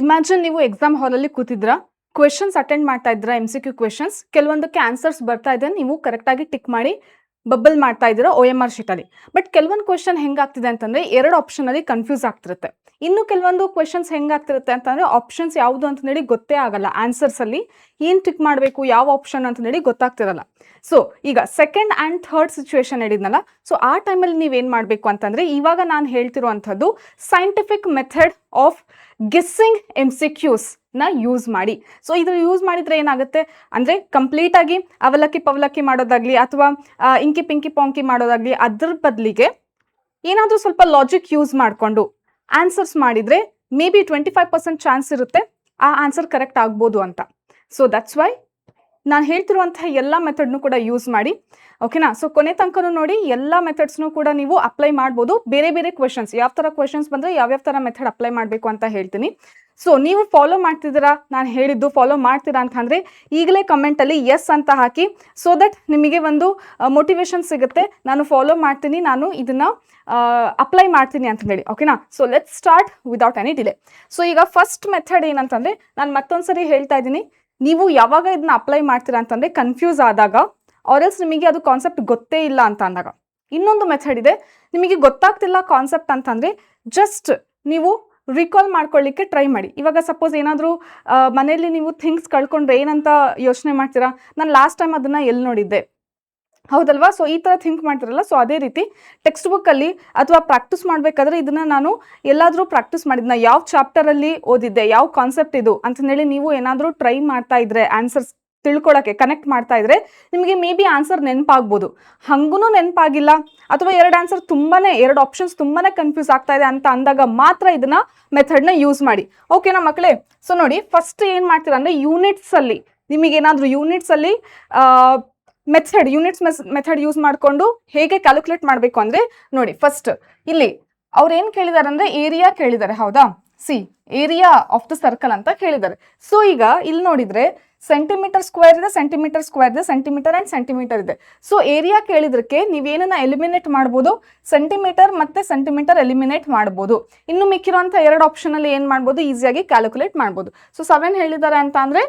Imagine ನೀವು exam ಹಾಲಲ್ಲಿ ಕೂತಿದ್ರಾ, questions attend ಮಾಡ್ತಾ ಇದ್ದೀರಾ, MCQ ಕ್ವೆಶನ್ಸ್, ಕೆಲವೊಂದಕ್ಕೆ ಆನ್ಸರ್ಸ್ ಬರ್ತಾ ಇದೆ, ನೀವು ಕರೆಕ್ಟಾಗಿ ಟಿಕ್ ಮಾಡಿ ಬಬಲ್ ಮಾಡ್ತಾ ಇದ್ದೀರಾ OMR ಶೀಟಲ್ಲಿ. ಬಟ್ ಕೆಲವೊಂದು ಕ್ವೆಶನ್ ಹೆಂಗಾಗ್ತಿದೆ ಅಂತಂದರೆ ಎರಡು ಆಪ್ಷನಲ್ಲಿ ಕನ್ಫ್ಯೂಸ್ ಆಗ್ತಿರುತ್ತೆ. ಇನ್ನು ಕೆಲವೊಂದು ಕ್ವೆಶನ್ಸ್ ಹೆಂಗಾಗ್ತಿರುತ್ತೆ ಅಂತಂದರೆ ಆಪ್ಷನ್ಸ್ ಯಾವುದು ಅಂತಂದೇಳಿ ಗೊತ್ತೇ ಆಗಲ್ಲ. ಆನ್ಸರ್ಸಲ್ಲಿ ಏನು ಟಿಕ್ ಮಾಡಬೇಕು, ಯಾವ ಆಪ್ಷನ್ ಅಂತಂದೇಳಿ ಗೊತ್ತಾಗ್ತಿರಲ್ಲ. ಸೊ ಈಗ ಸೆಕೆಂಡ್ ಆ್ಯಂಡ್ ಥರ್ಡ್ ಸಿಚುವೇಶನ್ ಹೇಳಿದ್ನಲ್ಲ, ಸೊ ಆ ಟೈಮಲ್ಲಿ ನೀವೇನು ಮಾಡಬೇಕು ಅಂತಂದರೆ, ಇವಾಗ ನಾನು ಹೇಳ್ತಿರುವಂಥದ್ದು scientific method of guessing MCQs ನ ಯೂಸ್ ಮಾಡಿ. ಸೊ ಇದನ್ನು ಯೂಸ್ ಮಾಡಿದರೆ ಏನಾಗುತ್ತೆ ಅಂದರೆ ಕಂಪ್ಲೀಟಾಗಿ ಅವಲಕ್ಕಿ ಪವಲಕ್ಕಿ ಮಾಡೋದಾಗಲಿ ಅಥವಾ ಇಂಕಿ ಪಿಂಕಿ ಪಾಂಕಿ ಮಾಡೋದಾಗಲಿ, ಅದ್ರ ಬದಲಿಗೆ ಏನಾದರೂ ಸ್ವಲ್ಪ ಲಾಜಿಕ್ ಯೂಸ್ ಮಾಡಿಕೊಂಡು ಆನ್ಸರ್ಸ್ ಮಾಡಿದರೆ ಮೇ ಬಿ 25% ಚಾನ್ಸ್ ಇರುತ್ತೆ ಆ ಆನ್ಸರ್ ಕರೆಕ್ಟ್ ಆಗ್ಬೋದು ಅಂತ. ಸೊ ದಟ್ಸ್ ವೈ ನಾನು ಹೇಳ್ತಿರುವಂತಹ ಎಲ್ಲ ಮೆಥಡ್ನು ಕೂಡ ಯೂಸ್ ಮಾಡಿ, ಓಕೆನಾ. ಸೊ ಕೊನೆ ತನಕನೂ ನೋಡಿ, ಎಲ್ಲ ಮೆಥಡ್ಸ್ನು ಕೂಡ ನೀವು ಅಪ್ಲೈ ಮಾಡ್ಬೋದು. ಬೇರೆ ಬೇರೆ ಕ್ವೆಶನ್ಸ್, ಯಾವ ಥರ ಕ್ವೆಶನ್ಸ್ ಬಂದರೆ ಯಾವ್ಯಾವ ಥರ ಮೆಥಡ್ ಅಪ್ಲೈ ಮಾಡಬೇಕು ಅಂತ ಹೇಳ್ತೀನಿ. ಸೊ ನೀವು ಫಾಲೋ ಮಾಡ್ತಿದ್ದೀರಾ, ನಾನು ಹೇಳಿದ್ದು ಫಾಲೋ ಮಾಡ್ತೀರಾ ಅಂತಂದರೆ ಈಗಲೇ ಕಮೆಂಟಲ್ಲಿ ಎಸ್ ಅಂತ ಹಾಕಿ, ಸೊ ದಟ್ ನಿಮಗೆ ಒಂದು ಮೋಟಿವೇಶನ್ ಸಿಗುತ್ತೆ, ನಾನು ಫಾಲೋ ಮಾಡ್ತೀನಿ, ನಾನು ಇದನ್ನು ಅಪ್ಲೈ ಮಾಡ್ತೀನಿ ಅಂತ ಹೇಳಿ, ಓಕೆನಾ. So let's start without any delay. So ಈಗ ಫಸ್ಟ್ ಮೆಥಡ್ ಏನಂತಂದರೆ, ನಾನು ಮತ್ತೊಂದು ಸರಿ ಹೇಳ್ತಾ ಇದ್ದೀನಿ, ನೀವು ಯಾವಾಗ ಇದನ್ನ ಅಪ್ಲೈ ಮಾಡ್ತೀರಾ ಅಂತಂದರೆ ಕನ್ಫ್ಯೂಸ್ ಆದಾಗ, ಆರ್ಎಲ್ಸ್ ನಿಮಗೆ ಅದು ಕಾನ್ಸೆಪ್ಟ್ ಗೊತ್ತೇ ಇಲ್ಲ ಅಂತ ಅಂದಾಗ. ಇನ್ನೊಂದು ಮೆಥಡ್ ಇದೆ, ನಿಮಗೆ ಗೊತ್ತಾಗ್ತಿಲ್ಲ ಕಾನ್ಸೆಪ್ಟ್ ಅಂತಂದರೆ ಜಸ್ಟ್ ನೀವು ರಿಕಾಲ್ ಮಾಡ್ಕೊಳ್ಳಿಕ್ಕೆ ಟ್ರೈ ಮಾಡಿ. ಇವಾಗ ಸಪೋಸ್ ಏನಾದರೂ ಮನೆಯಲ್ಲಿ ನೀವು ಥಿಂಗ್ಸ್ ಕಳ್ಕೊಂಡ್ರೆ ಏನಂತ ಯೋಚನೆ ಮಾಡ್ತೀರಾ, ನಾನು ಲಾಸ್ಟ್ ಟೈಮ್ ಅದನ್ನು ಎಲ್ಲಿ ನೋಡಿದ್ದೆ, ಹೌದಲ್ವಾ. ಸೊ ಈ ಥರ ಥಿಂಕ್ ಮಾಡ್ತಿರಲ್ಲ, ಸೊ ಅದೇ ರೀತಿ ಟೆಕ್ಸ್ಟ್ ಬುಕ್ಕಲ್ಲಿ ಅಥವಾ ಪ್ರಾಕ್ಟೀಸ್ ಮಾಡಬೇಕಾದ್ರೆ ಇದನ್ನು ನಾನು ಎಲ್ಲಾದರೂ ಪ್ರಾಕ್ಟೀಸ್ ಮಾಡಿದ್ನ, ಯಾವ ಚಾಪ್ಟರಲ್ಲಿ ಓದಿದ್ದೆ, ಯಾವ ಕಾನ್ಸೆಪ್ಟ್ ಇದು ಅಂತಂದೇಳಿ ನೀವು ಏನಾದರೂ ಟ್ರೈ ಮಾಡ್ತಾ ಇದ್ರೆ, ಆನ್ಸರ್ಸ್ ತಿಳ್ಕೊಳ್ಳೋಕ್ಕೆ ಕನೆಕ್ಟ್ ಮಾಡ್ತಾ ಇದ್ರೆ ನಿಮಗೆ ಮೇ ಬಿ ಆನ್ಸರ್ ನೆನಪಾಗ್ಬೋದು. ಹಂಗೂ ನೆನಪಾಗಿಲ್ಲ ಅಥವಾ ಎರಡು ಆಪ್ಷನ್ಸ್ ತುಂಬಾ ಕನ್ಫ್ಯೂಸ್ ಆಗ್ತಾ ಇದೆ ಅಂತ ಅಂದಾಗ ಮಾತ್ರ ಇದನ್ನ ಮೆಥಡ್ನ ಯೂಸ್ ಮಾಡಿ, ಓಕೆನಾ ಮಕ್ಕಳೇ. ಸೊ ನೋಡಿ, ಫಸ್ಟ್ ಏನು ಮಾಡ್ತೀರಾ ಅಂದರೆ ಯೂನಿಟ್ಸಲ್ಲಿ ನಿಮಗೇನಾದರೂ ಯೂನಿಟ್ಸಲ್ಲಿ ಮೆಥಡ್ ಯೂಸ್ ಮಾಡಿಕೊಂಡು ಹೇಗೆ ಕ್ಯಾಲ್ಕುಲೇಟ್ ಮಾಡಬೇಕು ಅಂದರೆ ನೋಡಿ, ಫಸ್ಟ್ ಇಲ್ಲಿ ಅವ್ರು ಏನು ಕೇಳಿದ್ದಾರೆ ಅಂದರೆ ಏರಿಯಾ ಕೇಳಿದ್ದಾರೆ, ಹೌದಾ. ಏರಿಯಾ ಆಫ್ ದ ಸರ್ಕಲ್ ಅಂತ ಕೇಳಿದ್ದಾರೆ. ಸೊ ಈಗ ಇಲ್ಲಿ ನೋಡಿದರೆ ಸೆಂಟಿಮೀಟರ್ ಸ್ಕ್ವೇರ್ ಇದೆ, ಸೆಂಟಿಮೀಟರ್ ಆ್ಯಂಡ್ ಸೆಂಟಿಮೀಟರ್ ಇದೆ. ಸೊ ಏರಿಯಾ ಕೇಳಿದ್ರಕ್ಕೆ ನೀವೇನನ್ನ ಎಲಿಮಿನೇಟ್ ಮಾಡ್ಬೋದು, ಸೆಂಟಿಮೀಟರ್ ಎಲಿಮಿನೇಟ್ ಮಾಡ್ಬೋದು. ಇನ್ನು ಮಿಕ್ಕಿರುವಂಥ ಎರಡು ಆಪ್ಷನಲ್ಲಿ ಏನು ಮಾಡ್ಬೋದು, ಈಸಿಯಾಗಿ ಕ್ಯಾಲ್ಕುಲೇಟ್ ಮಾಡ್ಬೋದು. ಸೊ 7 ಹೇಳಿದ್ದಾರೆ ಅಂತ ಅಂದರೆ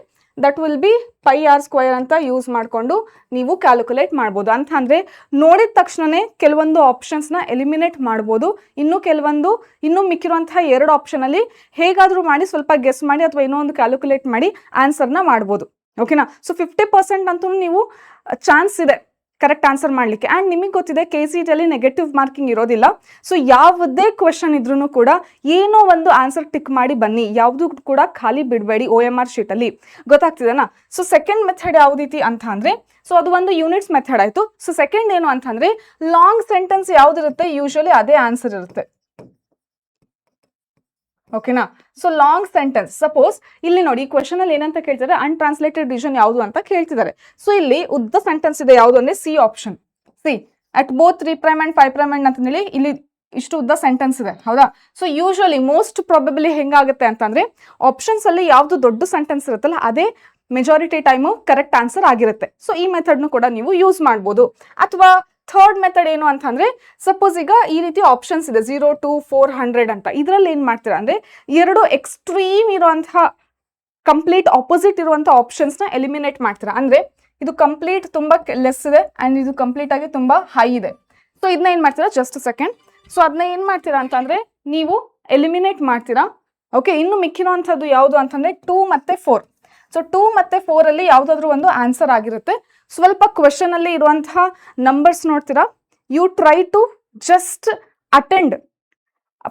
ದಟ್ ವಿಲ್ ಬಿ πr² ಅಂತ ಯೂಸ್ ಮಾಡಿಕೊಂಡು ನೀವು ಕ್ಯಾಲ್ಕುಲೇಟ್ ಮಾಡ್ಬೋದು. ಅಂತ ಅಂದರೆ ನೋಡಿದ ತಕ್ಷಣವೇ ಕೆಲವೊಂದು ಆಪ್ಷನ್ಸ್ನ ಎಲಿಮಿನೇಟ್ ಮಾಡ್ಬೋದು. ಇನ್ನು ಮಿಕ್ಕಿರುವಂತಹ ಎರಡು ಆಪ್ಷನಲ್ಲಿ ಹೇಗಾದರೂ ಮಾಡಿ ಸ್ವಲ್ಪ ಗೆಸ್ ಮಾಡಿ ಅಥವಾ ಏನೋ ಒಂದು ಕ್ಯಾಲ್ಕುಲೇಟ್ ಮಾಡಿ ಆನ್ಸರ್ನ ಮಾಡ್ಬೋದು, ಓಕೆನಾ. ಸೊ 50% ಅಂತೂ ನೀವು ಚಾನ್ಸ್ ಇದೆ ಕರೆಕ್ಟ್ ಆನ್ಸರ್ ಮಾಡಲಿಕ್ಕೆ. ಆ್ಯಂಡ್ ನಿಮಗೆ ಗೊತ್ತಿದೆ KCETಯಲ್ಲಿ ನೆಗೆಟಿವ್ ಮಾರ್ಕಿಂಗ್ ಇರೋದಿಲ್ಲ. ಸೊ ಯಾವುದೇ ಕ್ವೆಶನ್ ಇದ್ರೂ ಕೂಡ ಏನೋ ಒಂದು ಆನ್ಸರ್ ಟಿಕ್ ಮಾಡಿ ಬನ್ನಿ, ಯಾವುದು ಕೂಡ ಖಾಲಿ ಬಿಡಬೇಡಿ OMR ಶೀಟಲ್ಲಿ, ಗೊತ್ತಾಗ್ತಿದೆನಾ. ಸೊ ಸೆಕೆಂಡ್ ಮೆಥಡ್ ಯಾವ ರೀತಿ ಅಂತ ಅಂದರೆ, ಸೊ ಅದು ಒಂದು ಯೂನಿಟ್ಸ್ ಮೆಥಡ್ ಆಯಿತು. ಸೊ ಸೆಕೆಂಡ್ ಏನು ಅಂತಂದರೆ, ಲಾಂಗ್ ಸೆಂಟೆನ್ಸ್ ಯಾವುದಿರುತ್ತೆ ಯೂಶಲಿ ಅದೇ ಆನ್ಸರ್ ಇರುತ್ತೆ, ಓಕೆನಾ. ಸೊ ಲಾಂಗ್ ಸೆಂಟೆನ್ಸ್, ಸಪೋಸ್ ಇಲ್ಲಿ ನೋಡಿ ಈ ಕ್ವೆಶನ್ ಅಲ್ಲಿ ಏನಂತ ಕೇಳ್ತಾರೆ, ಅನ್ಟ್ರಾನ್ಸ್ಲೇಟೆಡ್ ರೀಜನ್ ಯಾವುದು ಅಂತ ಕೇಳ್ತಿದ್ದಾರೆ. ಸೊ ಇಲ್ಲಿ ಉದ್ದ ಸೆಂಟೆನ್ಸ್ ಇದೆ ಯಾವುದು ಅಂದರೆ C option. At both 3' and 5' ಅಂತ ಹೇಳಿ ಇಲ್ಲಿ ಇಷ್ಟು ಉದ್ದ ಸೆಂಟೆನ್ಸ್ ಇದೆ, ಹೌದಾ. ಸೊ ಯೂಶಲಿ ಮೋಸ್ಟ್ ಪ್ರಾಬಬ್ಲಿ ಹೆಂಗಾಗುತ್ತೆ ಅಂತಂದ್ರೆ ಆಪ್ಷನ್ಸ್ ಅಲ್ಲಿ ಯಾವ್ದು ದೊಡ್ಡ ಸೆಂಟೆನ್ಸ್ ಇರುತ್ತಲ್ಲ ಅದೇ ಮೆಜಾರಿಟಿ ಟೈಮು ಕರೆಕ್ಟ್ ಆನ್ಸರ್ ಆಗಿರುತ್ತೆ. ಸೊ ಈ ಮೆಥಡ್ನು ಕೂಡ ನೀವು ಯೂಸ್ ಮಾಡ್ಬೋದು. ಅಥವಾ ಥರ್ಡ್ ಮೆಥಡ್ ಏನು ಅಂತಂದರೆ, ಸಪೋಸ್ ಈಗ ಈ ರೀತಿ ಆಪ್ಷನ್ಸ್ ಇದೆ 0 to 400 ಅಂತ. ಇದರಲ್ಲಿ ಏನು ಮಾಡ್ತೀರಾ ಅಂದರೆ, ಎರಡು ಎಕ್ಸ್ಟ್ರೀಮ್ ಇರುವಂತಹ ಕಂಪ್ಲೀಟ್ ಆಪೋಸಿಟ್ ಇರುವಂಥ ಆಪ್ಷನ್ಸ್ನ ಎಲಿಮಿನೇಟ್ ಮಾಡ್ತೀರಾ. ಅಂದರೆ ಇದು ಕಂಪ್ಲೀಟ್ ತುಂಬ ಲೆಸ್ ಇದೆ ಆ್ಯಂಡ್ ಇದು ಕಂಪ್ಲೀಟ್ ಆಗಿ ತುಂಬ ಹೈ ಇದೆ. ಸೊ ಇದನ್ನ ಏನು ಮಾಡ್ತೀರಾ, ಜಸ್ಟ್ ಸೆಕೆಂಡ್. ಸೊ ಅದನ್ನ ಏನು ಮಾಡ್ತೀರಾ ಅಂತಂದರೆ ನೀವು ಎಲಿಮಿನೇಟ್ ಮಾಡ್ತೀರಾ, ಓಕೆ. ಇನ್ನು ಮಿಕ್ಕಿರುವಂಥದ್ದು ಯಾವುದು ಅಂತಂದರೆ 2 ಮತ್ತು 4. ಸೊ 2 ಮತ್ತು 4ಅಲ್ಲಿ ಯಾವುದಾದ್ರೂ ಒಂದು ಆನ್ಸರ್ ಆಗಿರುತ್ತೆ. ಸ್ವಲ್ಪ ಕ್ವೆಶನಲ್ಲಿ ಇರುವಂತಹ ನಂಬರ್ಸ್ ನೋಡ್ತೀರಾ, you try to just attend,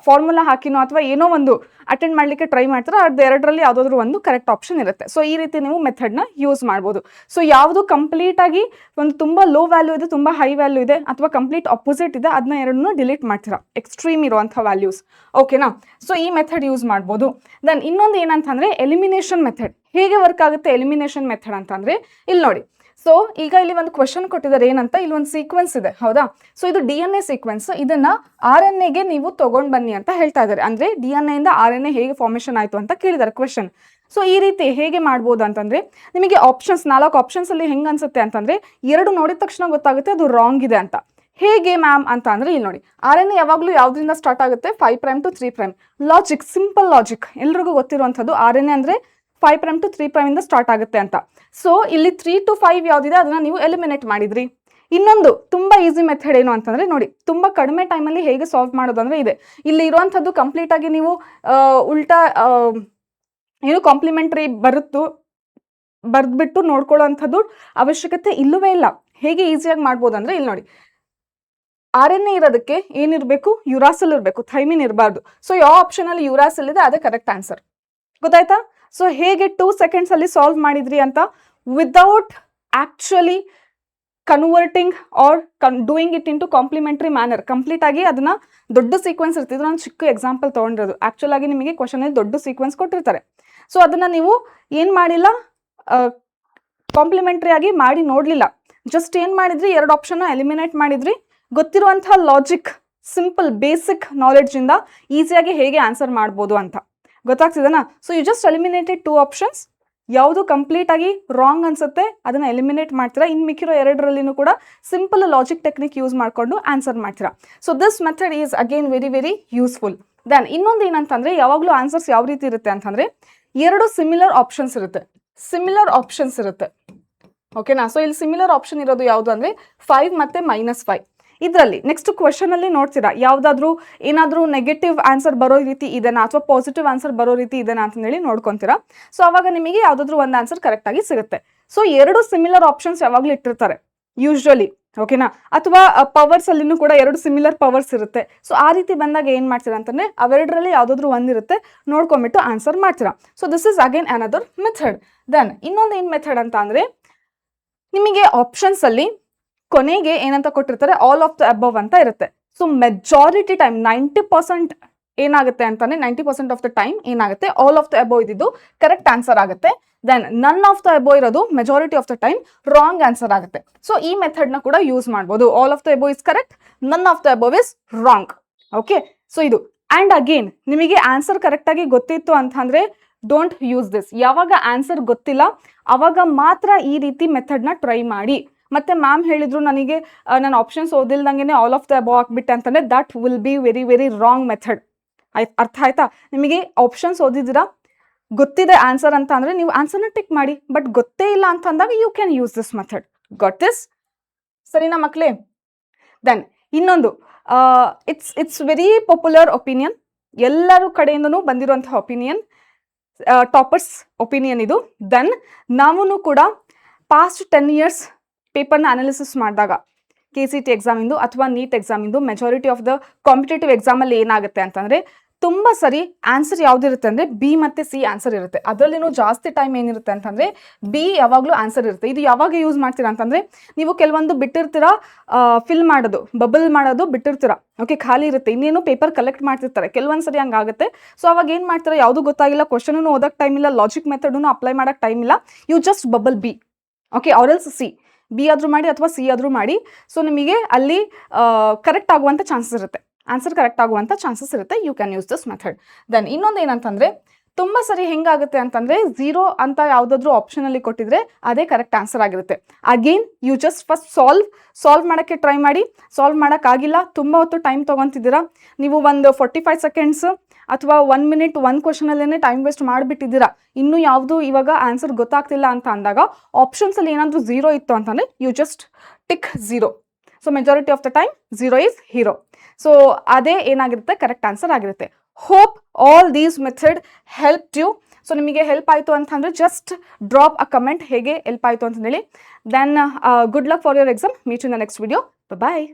formula ಹಾಕಿನೋ ಅಥವಾ ಏನೋ ಒಂದು ಅಟೆಂಡ್ ಮಾಡಲಿಕ್ಕೆ ಟ್ರೈ ಮಾಡ್ತೀರಾ, ಅದು ಎರಡರಲ್ಲಿ ಯಾವುದಾದ್ರೂ ಒಂದು ಕರೆಕ್ಟ್ ಆಪ್ಷನ್ ಇರುತ್ತೆ. ಸೊ ಈ ರೀತಿ ನೀವು ಮೆಥಡ್ನ ಯೂಸ್ ಮಾಡ್ಬೋದು. ಸೊ ಯಾವುದು ಕಂಪ್ಲೀಟಾಗಿ ಒಂದು ತುಂಬ ಲೋ ವ್ಯಾಲ್ಯೂ ಇದೆ, ತುಂಬ ಹೈ ವ್ಯಾಲ್ಯೂ ಇದೆ ಅಥವಾ ಕಂಪ್ಲೀಟ್ ಅಪೋಸಿಟ್ ಇದೆ, ಅದನ್ನ ಎರಡನ್ನೂ ಡಿಲೀಟ್ ಮಾಡ್ತೀರಾ, ಎಕ್ಸ್ಟ್ರೀಮ್ ಇರುವಂಥ ವ್ಯಾಲ್ಯೂಸ್, ಓಕೆನಾ. ಸೊ ಈ ಮೆಥಡ್ ಯೂಸ್ ಮಾಡ್ಬೋದು. ದೆನ್ ಇನ್ನೊಂದು ಏನಂತಂದರೆ ಎಲಿಮಿನೇಷನ್ ಮೆಥಡ್. ಹೇಗೆ ವರ್ಕ್ ಆಗುತ್ತೆ ಎಲಿಮಿನೇಷನ್ ಮೆಥಡ್ ಅಂತಂದರೆ, ಇಲ್ಲಿ ನೋಡಿ. ಸೊ ಈಗ ಇಲ್ಲಿ ಒಂದು ಕ್ವೆಶನ್ ಕೊಟ್ಟಿದ್ದಾರೆ, ಏನಂತ, ಇಲ್ಲಿ ಒಂದು ಸೀಕ್ವೆನ್ಸ್ ಇದೆ, ಹೌದಾ. ಸೊ ಇದು DNA ಸೀಕ್ವೆನ್ಸ್, ಇದನ್ನ RNAಗೆ ನೀವು ತಗೊಂಡು ಬನ್ನಿ ಅಂತ ಹೇಳ್ತಾ ಇದ್ದಾರೆ. ಅಂದರೆ DNA ಇಂದ RNA ಹೇಗೆ ಫಾರ್ಮೇಷನ್ ಆಯಿತು ಅಂತ ಕೇಳಿದ್ದಾರೆ ಕ್ವೆಶನ್. ಸೊ ಈ ರೀತಿ ಹೇಗೆ ಮಾಡ್ಬೋದು ಅಂತಂದರೆ, ನಿಮಗೆ ಆಪ್ಷನ್ಸ್ 4 ಆಪ್ಷನ್ಸಲ್ಲಿ ಹೆಂಗೆ ಅನ್ಸುತ್ತೆ ಅಂತಂದರೆ, 2 ನೋಡಿದ ತಕ್ಷಣ ಗೊತ್ತಾಗುತ್ತೆ ಅದು ರಾಂಗ್ ಇದೆ ಅಂತ. ಹೇಗೆ ಮ್ಯಾಮ್ ಅಂತ ಅಂದರೆ ಇಲ್ಲಿ ನೋಡಿ RNA ಯಾವಾಗಲೂ ಯಾವುದರಿಂದ ಸ್ಟಾರ್ಟ್ ಆಗುತ್ತೆ 5' to 3'. ಲಾಜಿಕ್, ಸಿಂಪಲ್ ಲಾಜಿಕ್, ಎಲ್ರಿಗೂ ಗೊತ್ತಿರುವಂಥದ್ದು RNA ಅಂದರೆ 5' to 3' ಇಂದ ಸ್ಟಾರ್ಟ್ ಆಗುತ್ತೆ ಅಂತ. ಸೊ ಇಲ್ಲಿ 3 to 5 ಯಾವುದಿದೆ ಅದನ್ನು ನೀವು ಎಲಿಮಿನೇಟ್ ಮಾಡಿದ್ರಿ. ಇನ್ನೊಂದು ತುಂಬ ಈಸಿ ಮೆಥಡ್ ಏನು ಅಂತಂದರೆ ನೋಡಿ, ತುಂಬ ಕಡಿಮೆ ಟೈಮಲ್ಲಿ ಹೇಗೆ ಸಾಲ್ವ್ ಮಾಡೋದು ಅಂದರೆ ಇದೆ. ಇಲ್ಲಿ ಇರುವಂಥದ್ದು ಕಂಪ್ಲೀಟಾಗಿ ನೀವು ಉಲ್ಟಾ ಏನು ಕಾಂಪ್ಲಿಮೆಂಟ್ರಿ ಬರೆದ್ಬಿಟ್ಟು ನೋಡ್ಕೊಳ್ಳೋವಂಥದ್ದು ಅವಶ್ಯಕತೆ ಇಲ್ಲವೇ ಇಲ್ಲ. ಹೇಗೆ ಈಸಿಯಾಗಿ ಮಾಡ್ಬೋದು ಅಂದರೆ ಇಲ್ಲಿ ನೋಡಿ, RNA ಇರೋದಕ್ಕೆ ಏನಿರಬೇಕು, ಯುರಾಸಿಲ್ ಇರಬೇಕು, ಥೈಮಿನ್ ಇರಬಾರ್ದು. ಸೊ ಯಾವ ಆಪ್ಷನಲ್ಲಿ ಯುರಾಸಿಲ್ ಇದೆ ಅದೇ ಕರೆಕ್ಟ್ ಆನ್ಸರ್. ಗೊತ್ತಾಯ್ತಾ? ಸೊ ಹೇಗೆ 2 ಸೆಕೆಂಡ್ಸಲ್ಲಿ ಸಾಲ್ವ್ ಮಾಡಿದ್ರಿ ಅಂತ, without actually converting or doing it into complementary manner. Complete ಆಗಿ ಅದನ್ನ ದೊಡ್ಡ ಸೀಕ್ವೆನ್ಸ್ ಇರ್ತಿದ್ರು. ನಾನು ಚಿಕ್ಕ ಎಕ್ಸಾಂಪಲ್ ತೊಗೊಂಡಿರೋದು. ಆ್ಯಕ್ಚುಲ್ ಆಗಿ ನಿಮಗೆ ಕ್ವಶನಲ್ಲಿ ದೊಡ್ಡ ಸೀಕ್ವೆನ್ಸ್ ಕೊಟ್ಟಿರ್ತಾರೆ. ಸೊ ಅದನ್ನು ನೀವು ಏನು ಮಾಡಿಲ್ಲ, ಕಾಂಪ್ಲಿಮೆಂಟ್ರಿ ಆಗಿ ಮಾಡಿ ನೋಡಲಿಲ್ಲ. ಜಸ್ಟ್ ಏನು ಮಾಡಿದ್ರಿ, 2 ಆಪ್ಷನ್ನ ಎಲಿಮಿನೇಟ್ ಮಾಡಿದ್ರಿ. ಗೊತ್ತಿರುವಂಥ ಲಾಜಿಕ್, ಸಿಂಪಲ್ ಬೇಸಿಕ್ ನಾಲೆಡ್ಜಿಂದ ಈಸಿಯಾಗಿ ಹೇಗೆ ಆನ್ಸರ್ ಮಾಡ್ಬೋದು ಅಂತ ಗೊತ್ತಾಗ್ತಿದೆನಾ? So you just eliminated 2 options. ಯಾವುದು ಕಂಪ್ಲೀಟಾಗಿ ರಾಂಗ್ ಅನ್ಸುತ್ತೆ ಅದನ್ನು ಎಲಿಮಿನೇಟ್ ಮಾಡ್ತೀರಾ. ಇನ್ನು ಮಿಕ್ಕಿರೋ 2ರಲ್ಲಿನೂ ಕೂಡ ಸಿಂಪಲ್ ಲಾಜಿಕ್ ಟೆಕ್ನಿಕ್ ಯೂಸ್ ಮಾಡಿಕೊಂಡು ಆನ್ಸರ್ ಮಾಡ್ತೀರಾ. So this method is again very very useful. Then ಇನ್ನೊಂದು ಏನಂತಂದರೆ, ಯಾವಾಗಲೂ ಆನ್ಸರ್ಸ್ ಯಾವ ರೀತಿ ಇರುತ್ತೆ ಅಂತಂದರೆ 2 ಸಿಮಿಲರ್ ಆಪ್ಷನ್ಸ್ ಇರುತ್ತೆ. ಓಕೆನಾ? ಸೊ ಇಲ್ಲಿ ಸಿಮಿಲರ್ ಆಪ್ಷನ್ ಇರೋದು ಯಾವುದು ಅಂದರೆ 5 ಮತ್ತು -5. ಇದರಲ್ಲಿ ನೆಕ್ಸ್ಟ್ ಕ್ವಶನಲ್ಲಿ ನೋಡ್ತೀರಾ, ಯಾವುದಾದ್ರೂ ಏನಾದರೂ ನೆಗೆಟಿವ್ ಆನ್ಸರ್ ಬರೋ ರೀತಿ ಇದೆನಾ ಅಥವಾ ಪಾಸಿಟಿವ್ ಆನ್ಸರ್ ಬರೋ ರೀತಿ ಇದೆನಾ ಅಂತಂದೇಳಿ ನೋಡ್ಕೊತೀರಾ. ಸೊ ಅವಾಗ ನಿಮಗೆ ಯಾವುದಾದ್ರೂ ಒಂದು ಆನ್ಸರ್ ಕರೆಕ್ಟಾಗಿ ಸಿಗುತ್ತೆ. ಸೊ 2 ಸಿಮಿಲರ್ ಆಪ್ಷನ್ಸ್ ಯಾವಾಗಲೂ ಇಟ್ಟಿರ್ತಾರೆ ಯೂಶ್ವಲಿ. ಓಕೆನಾ? ಅಥವಾ ಪವರ್ಸ್ ಅಲ್ಲಿನೂ ಕೂಡ 2 ಸಿಮಿಲರ್ ಪವರ್ಸ್ ಇರುತ್ತೆ. ಸೊ ಆ ರೀತಿ ಬಂದಾಗ ಏನು ಮಾಡ್ತೀರಾ ಅಂತಂದರೆ ಅವೆರಡರಲ್ಲಿ ಯಾವುದಾದ್ರೂ ಒಂದಿರುತ್ತೆ, ನೋಡ್ಕೊಂಬಿಟ್ಟು ಆನ್ಸರ್ ಮಾಡ್ತೀರಾ. So this is again another method. Then ಇನ್ನೊಂದು ಏನು ಮೆಥಡ್ ಅಂತ ಅಂದರೆ, ನಿಮಗೆ ಆಪ್ಷನ್ಸಲ್ಲಿ ಕೊನೆಗೆ ಏನಂತ ಕೊಟ್ಟಿರ್ತಾರೆ, ಆಲ್ ಆಫ್ ದ ಅಬವ್ ಅಂತ ಇರುತ್ತೆ. ಸೊ ಮೆಜಾರಿಟಿ ಟೈಮ್ 90% ಏನಾಗುತ್ತೆ ಅಂತಂದರೆ 90% ಆಫ್ ದ ಟೈಮ್ ಏನಾಗುತ್ತೆ, ಆಲ್ ಆಫ್ ದ ಅಬವ್ ಇದ್ದಿದ್ದು ಕರೆಕ್ಟ್ ಆನ್ಸರ್ ಆಗುತ್ತೆ. Then none of the above ಇರೋದು majority of the time wrong answer ಆಗುತ್ತೆ. ಸೊ ಈ ಮೆಥಡ್ನ ಕೂಡ ಯೂಸ್ ಮಾಡ್ಬೋದು. All of the above is correct, none of the above is wrong. Okay, so ಇದು. And again ನಿಮಗೆ answer ಕರೆಕ್ಟಾಗಿ ಗೊತ್ತಿತ್ತು ಅಂತಂದರೆ ಡೋಂಟ್ ಯೂಸ್ ದಿಸ್. ಯಾವಾಗ ಆನ್ಸರ್ ಗೊತ್ತಿಲ್ಲ ಅವಾಗ ಮಾತ್ರ ಈ ರೀತಿ ಮೆಥಡ್ನ ಟ್ರೈ ಮಾಡಿ. ಮತ್ತೆ ಮ್ಯಾಮ್ ಹೇಳಿದ್ರು ನನಗೆ ನಾನು ಆಪ್ಷನ್ಸ್ ಓದಿಲ್ದಂಗೆ ಆಲ್ ಆಫ್ ದ ಅಬೋ ಹಾಕ್ಬಿಟ್ಟೆ ಅಂತಂದರೆ that will be very very wrong method. ಅರ್ಥ ಆಯ್ತಾ? ನಿಮಗೆ ಆಪ್ಷನ್ಸ್ ಓದಿದ್ದೀರಾ, ಗೊತ್ತಿದೆ ಆನ್ಸರ್ ಅಂತ ಅಂದರೆ ನೀವು ಆನ್ಸರ್ನ ಟಿಕ್ ಮಾಡಿ. ಬಟ್ ಗೊತ್ತೇ ಇಲ್ಲ ಅಂತ ಅಂದಾಗ you can use this method. Got this? ಸರಿನಾ ಮಕ್ಕಳೇ? ದೆನ್ ಇನ್ನೊಂದು, ಇಟ್ಸ್ ವೆರಿ ಪಾಪ್ಯುಲರ್ ಒಪಿನಿಯನ್, ಎಲ್ಲರೂ ಕಡೆಯಿಂದನೂ ಬಂದಿರುವಂತಹ ಒಪಿನಿಯನ್, ಟಾಪರ್ಸ್ ಒಪಿನಿಯನ್ ಇದು. ದೆನ್ ನಾವು ಕೂಡ ಪಾಸ್ಟ್ 10 years ಪೇಪರ್ನ ಅನಾಲಿಸಿಸ್ ಮಾಡಿದಾಗ KCT ಎಕ್ಸಾಮಿಂದು ಅಥವಾ ನೀಟ್ ಎಕ್ಸಾಮಿಂದು ಮೆಜಾರಿಟಿ ಆಫ್ ದ ಕಾಂಪಿಟೇಟಿವ್ ಎಕ್ಸಾಮಲ್ಲಿ ಏನಾಗುತ್ತೆ ಅಂತಂದರೆ ತುಂಬ ಸರಿ ಆನ್ಸರ್ ಯಾವುದಿರುತ್ತೆ ಅಂದರೆ B ಮತ್ತು C ಆನ್ಸರ್ ಇರುತ್ತೆ. ಅದರಲ್ಲಿನೂ ಜಾಸ್ತಿ ಟೈಮ್ ಏನಿರುತ್ತೆ ಅಂತಂದರೆ B ಯಾವಾಗಲೂ ಆನ್ಸರ್ ಇರುತ್ತೆ. ಇದು ಯಾವಾಗ ಯೂಸ್ ಮಾಡ್ತೀರಾ ಅಂತಂದರೆ, ನೀವು ಕೆಲವೊಂದು ಬಿಟ್ಟಿರ್ತೀರಾ, ಫಿಲ್ ಮಾಡೋದು, ಬಬಲ್ ಮಾಡೋದು ಬಿಟ್ಟಿರ್ತೀರಾ. ಓಕೆ, ಖಾಲಿ ಇರುತ್ತೆ, ಇನ್ನೇನು ಪೇಪರ್ ಕಲೆಕ್ಟ್ ಮಾಡ್ತಿರ್ತಾರೆ. ಕೆಲವೊಂದು ಸರಿ ಹಂಗಾಗುತ್ತೆ. ಸೊ ಅವಾಗ ಏನು ಮಾಡ್ತೀರಾ, ಯಾವುದೂ ಗೊತ್ತಾಗಿಲ್ಲ, ಕ್ವಶನೂ ಓದೋಕ್ಕೆ ಟೈಮ್ ಇಲ್ಲ, ಲಾಜಿಕ್ ಮೆಥಡನ್ನು ಅಪ್ಲೈ ಮಾಡೋಕ್ಕೆ ಟೈಮ್ ಇಲ್ಲ, you just bubble B. Okay, or else C, B ಆದರೂ ಮಾಡಿ ಅಥವಾ C ಆದರೂ ಮಾಡಿ. ಸೊ ನಿಮಗೆ ಅಲ್ಲಿ ಕರೆಕ್ಟ್ ಆಗುವಂಥ ಚಾನ್ಸಸ್ ಇರುತ್ತೆ, ಆನ್ಸರ್ ಕರೆಕ್ಟ್ ಆಗುವಂಥ ಚಾನ್ಸಸ್ ಇರುತ್ತೆ. You can use this method. Then ಇನ್ನೊಂದು ಏನಂತಂದರೆ, ತುಂಬ ಸರಿ ಹೆಂಗಾಗುತ್ತೆ ಅಂತಂದರೆ 0 ಅಂತ ಯಾವುದಾದ್ರೂ ಆಪ್ಷನಲ್ಲಿ ಕೊಟ್ಟಿದ್ರೆ ಅದೇ ಕರೆಕ್ಟ್ ಆನ್ಸರ್ ಆಗಿರುತ್ತೆ. Again you just first solve ಮಾಡೋಕ್ಕೆ ಟ್ರೈ ಮಾಡಿ. ಸಾಲ್ವ್ ಮಾಡೋಕ್ಕಾಗಿಲ್ಲ, ತುಂಬ ಹೊತ್ತು ಟೈಮ್ ತೊಗೊತಿದ್ದೀರಾ, ನೀವು ಒಂದು 45 seconds ಅಥವಾ 1 minute ಒಂದು ಕ್ವಶನಲ್ಲೇ ಟೈಮ್ ವೇಸ್ಟ್ ಮಾಡಿಬಿಟ್ಟಿದ್ದೀರಾ, ಇನ್ನೂ ಯಾವುದು ಇವಾಗ ಆನ್ಸರ್ ಗೊತ್ತಾಗ್ತಿಲ್ಲ ಅಂತ ಅಂದಾಗ ಆಪ್ಷನ್ಸಲ್ಲಿ ಏನಾದರೂ 0 ಇತ್ತು ಅಂತಂದರೆ you just tick 0. So majority of the time 0 is hero. So ಅದೇ ಏನಾಗಿರುತ್ತೆ, ಕರೆಕ್ಟ್ ಆನ್ಸರ್ ಆಗಿರುತ್ತೆ. Hope all these method help you. So ನಿಮಗೆ ಹೆಲ್ಪ್ ಆಯಿತು ಅಂತಂದರೆ ಜಸ್ಟ್ ಡ್ರಾಪ್ ಅ ಕಮೆಂಟ್ ಹೇಗೆ ಹೆಲ್ಪ್ ಆಯಿತು ಅಂತಂದೇಳಿ. Then good luck for your exam. Meet you in the next video. Bye.